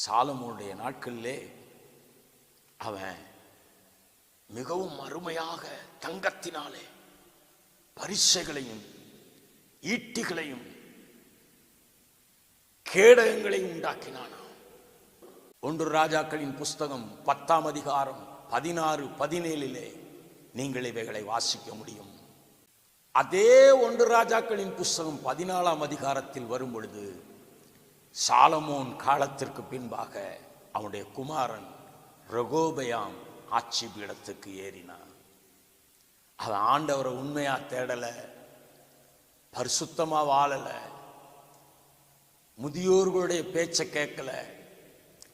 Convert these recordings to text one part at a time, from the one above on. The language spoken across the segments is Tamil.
சாலமோனுடைய நாட்களிலே அவன் மிகவும் அருமையாக தங்கத்தினாலே பரிசைகளையும் ஈட்டிகளையும் கேடகங்களையும் உண்டாக்கினான். 1 ராஜாக்களின் புஸ்தகம் 10ஆம் அதிகாரம் 16, 17 நீங்கள் இவைகளை வாசிக்க முடியும். அதே 1 ராஜாக்களின் புஸ்தகம் 14ஆம் அதிகாரத்தில் வரும் பொழுது சாலமோன் காலத்திற்கு பின்பாக அவனுடைய குமாரன் ரெகோபெயாம் ஆட்சி பீடத்துக்கு ஏறினான். அவன் ஆண்டவரை உண்மையா தேடல, பரிசுத்தமா வாழல, முதியோர்களுடைய பேச்சை கேட்கல.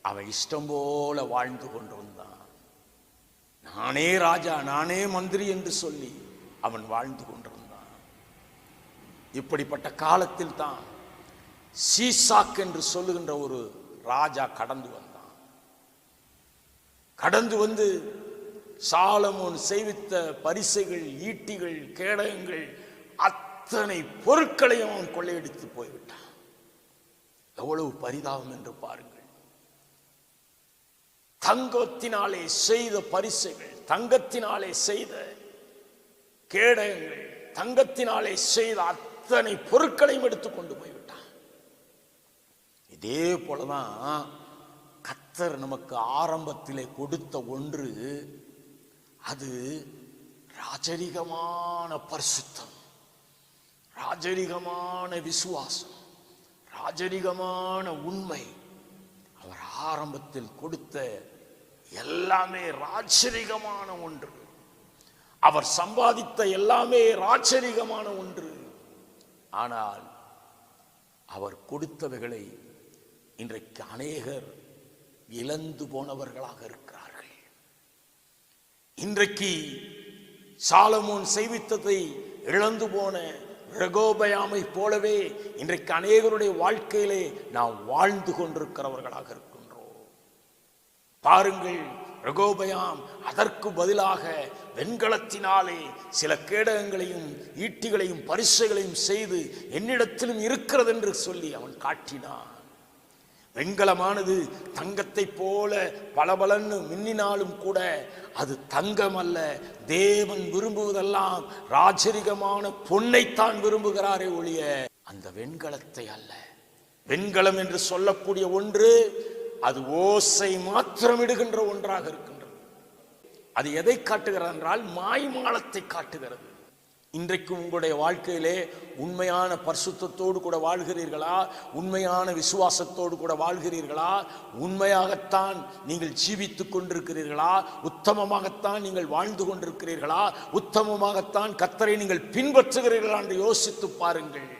அவன் இஷ்டம் போல வாழ்ந்து கொண்டிருந்தான். நானே ராஜா, நானே மந்திரி என்று சொல்லி அவன் வாழ்ந்து கொண்டிருந்தான். இப்படிப்பட்ட காலத்தில் தான் சீசாக் என்று சொல்லுகின்ற ஒரு ராஜா கடந்து வந்தான். கடந்து வந்து சாலமோன் செய்வித்த பரிசைகள், ஈட்டிகள், கேடகங்கள் அத்தனை பொருட்களையும் அவன் கொள்ளையடித்து போய்விட்டான். எவ்வளவு பரிதாபம் என்று பாருங்கள். தங்கத்தினாலே செய்த பரிசைகள், தங்கத்தினாலே செய்த கேடகங்கள், தங்கத்தினாலே செய்த அத்தனை பொருட்களையும் எடுத்துக்கொண்டு போய்விட்டான். இதே போலதான் கர்த்தர் நமக்கு ஆரம்பத்திலே கொடுத்த ஒன்று, அது ராஜரிகமான பரிசுத்தம், ராஜரிகமான விசுவாசம், ராஜரிகமான உண்மை. அவர் ஆரம்பத்தில் கொடுத்த எல்லாமே ராஜரிகமான ஒன்று. அவர் சம்பாதித்த எல்லாமே ராஜரிகமான ஒன்று. ஆனால் அவர் கொடுத்தவைகளை இன்றைக்கு அநேகர் இழந்து போனவர்களாக இருக்கிறார்கள். இன்றைக்கு சாலமோன் செய்வித்ததை இழந்து போன ரெகோபெயாமை போலவே இன்றைக்கு அநேகருடைய வாழ்க்கையிலே நாம் வாழ்ந்து கொண்டிருக்கிறவர்களாக இருக்கின்றோம். பாருங்கள், ரெகோபெயாம் அதற்கு பதிலாக வெண்கலத்தினாலே சில கேடகங்களையும் ஈட்டிகளையும் பரிசைகளையும் செய்து என்னிடத்திலும் இருக்கிறது என்று சொல்லி அவன் காட்டினான். வெண்கலமானது தங்கத்தை போல பளபளன்னு மின்னினாலும் கூட அது தங்கம் அல்ல. தேவன் விரும்புவதெல்லாம் ராஜரிகமான பொன்னைத்தான் விரும்புகிறாரே ஒழிய அந்த வெண்கலத்தை அல்ல. வெண்கலம் என்று சொல்லக்கூடிய ஒன்று அது ஓசை மாத்திரம் இடுகின்ற ஒன்றாக இருக்கின்றது. அது எதை காட்டுகிறது என்றால் மாய்மாலத்தை காட்டுகிறது. இன்றைக்கு உங்களுடைய வாழ்க்கையிலே உண்மையான பரிசுத்தத்தோடு கூட வாழ்கிறீர்களா? உண்மையான விசுவாசத்தோடு கூட வாழ்கிறீர்களா? உண்மையாகத்தான் நீங்கள் ஜீவித்துக் கொண்டிருக்கிறீர்களா? உத்தமமாகத்தான் நீங்கள் வாழ்ந்து கொண்டிருக்கிறீர்களா? உத்தமமாகத்தான் கர்த்தரை நீங்கள் பின்பற்றுகிறீர்களா என்று யோசித்து பாருங்கள்.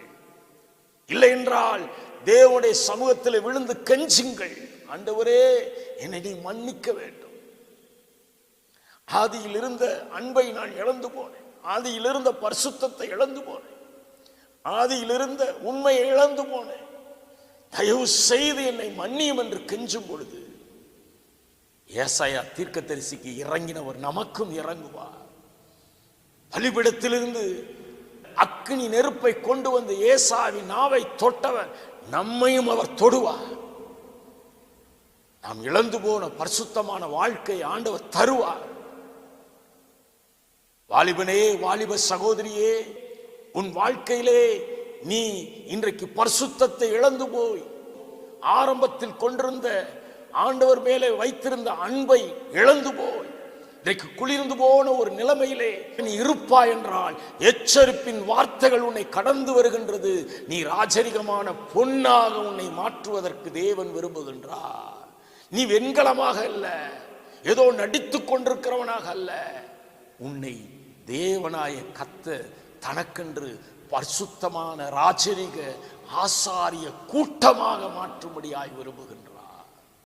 இல்லை என்றால் தேவனுடைய சமூகத்தில் விழுந்து கெஞ்சுங்கள். ஆண்டவரே, என்னை நீ மன்னிக்க வேண்டும். ஆதியில் இருந்த அன்பை நான் இழந்து போனேன். ஆதியில் இருந்த பரிசுத்தத்தை இழந்து போனேன். ஆதியில் இருந்த உண்மையை இழந்து போனேன். தயவு செய்து என்னை மன்னியும் என்று கெஞ்சும் பொழுது ஏசாயா தீர்க்கதரிசிக்கு இறங்கினவர் நமக்கும் இறங்குவார். பலிபீடத்திலிருந்து அக்கினி நெருப்பை கொண்டு வந்து ஏசாவின் நாவை தொட்டவர் நம்மையும் அவர் தொடுவார். நாம் இழந்து போன பரிசுத்தமான வாழ்க்கை ஆண்டவர் தருவார். வாலிபனே, வாலிப சகோதரியே, உன் வாழ்க்கையிலே நீ இன்றைக்கு பரிசுத்தத்தை இழந்து போய் ஆரம்பத்தில் கொண்டிருந்த ஆண்டவர் மேலே வைத்திருந்த அன்பை இழந்து போய் இன்றைக்கு குளிர்ந்து போன ஒரு நிலைமையிலே நீ இருப்பாய் என்றால் எச்சரிப்பின் வார்த்தைகள் உன்னை கடந்து வருகின்றது. நீ ராஜரிகமான பொன்னாக உன்னை மாற்றுவதற்கு தேவன் விரும்புகின்றார். நீ வெண்கலமாக அல்ல, ஏதோ நடித்துக் கொண்டிருக்கிறவனாக அல்ல. உன்னை தேவனாய கர்த்தர் தனக்கென்று பரிசுத்தமான ராஜரிக ஆசாரிய கூட்டமாக மாற்றும்படியாய் விரும்புகின்றார்.